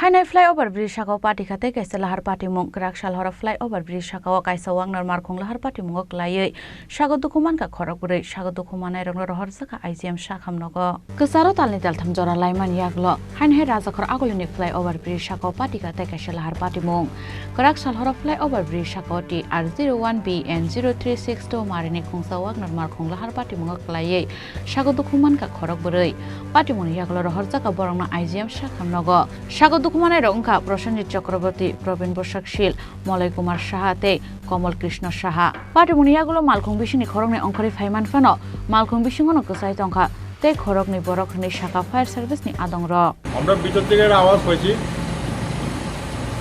Hainai flyover bridge Sakao party khate Kaisa Lahar Patimungo krak Lahar flyover bridge Sakao Kaisa Wagon-R Malkhung Lahar Patimungo Kwlaiwi Sago Dukho Mankha Khorokbwrwi Sago Dukho manai rong rohor jaka IGM Sakamnogo Kesaro talni taltham jora laiman yaklo Hainai Rajakhor agolini flyover bridge Sakao party khate Kaisa Lahar Patimungo krak Lahar flyover bridge Sakao TR01BN 0362 marini khungsa Wagon-R Malkhung Lahar Patimungo Kwlaiwi Sago Dukho Mankha Khorokbwrwi Patimungo yaklo rohor jaka borongna IGM Sakamnogo Sago Dukho manai rongkha Prosenjit Chakraborty Probin Boshakshil Molay Kumar Sahate Komal Krishna Saha Patimungo yagulo Malkhung bisingni Khorangni ongkhori phaiman phano Malkhung bisingono kusai tongkha tei Khorokni borokni Sakao fire service ni adongro আমরা ভিতর থেকে একটা আওয়াজ পাইছি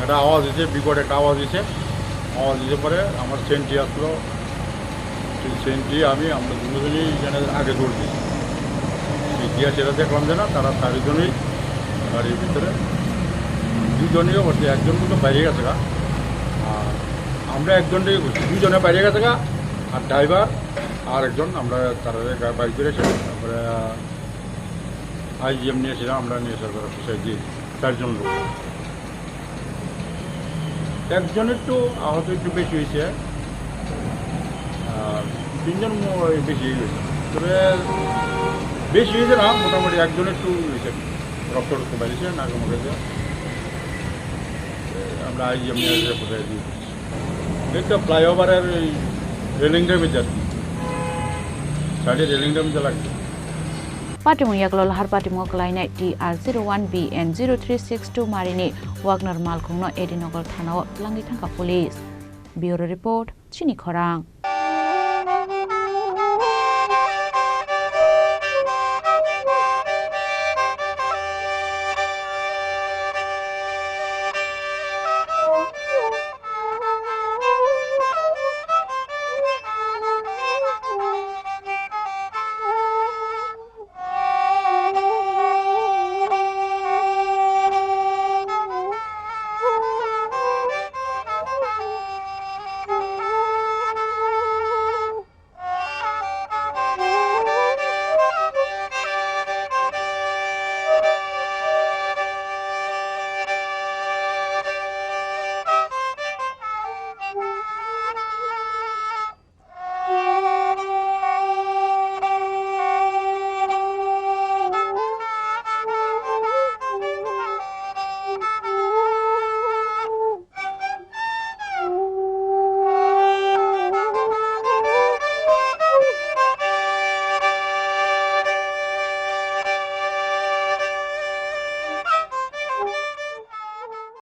একটা আওয়াজ দিয়েছে বিকট একটা আওয়াজ দিয়েছে পরে আমার সেন্ট্রি আসলো সেন্ট্রি আমরা দুজনেই এখানে আগে দৌড় দিই দিয়া সেটা দেখলাম যে না তারা চারিজনই গাড়ির ভিতরে দুজনেও বসে একজন কিন্তু বাইরে গেছে গা আর আমরা একজনটাই বসছি দুজনে বাইরে গেছে গা আর ড্রাইভার আর একজন আমরা তারা বাইক করেছি তারপরে IGM নিয়েছিলাম আমরা নিয়ে এসে পুষাই দিই চারজন লোক একজন একটু আহত একটু বেশি হয়েছে আর তিনজন বেশি হয়েছে তবে বেশি হয়েছে না মোটামুটি একজন একটু হয়েছে রক্ত বাইরেছে নাকে মুখে দিয়ে আমরা IGM নিয়ে এসে পুষাই দিই একটা ফ্লাইওভারের ওই রেলিং ড্যামেজ আর কি সাইডে রেলিং ড্যামেজ লাগছে Patimungo yaklo Lahar Patimungo Kwlaiwi TR01BN 0362 marini Wagon-R Malkhung no Edinogor Thanao Langi Thangka Police Bureau Report Chini Khorang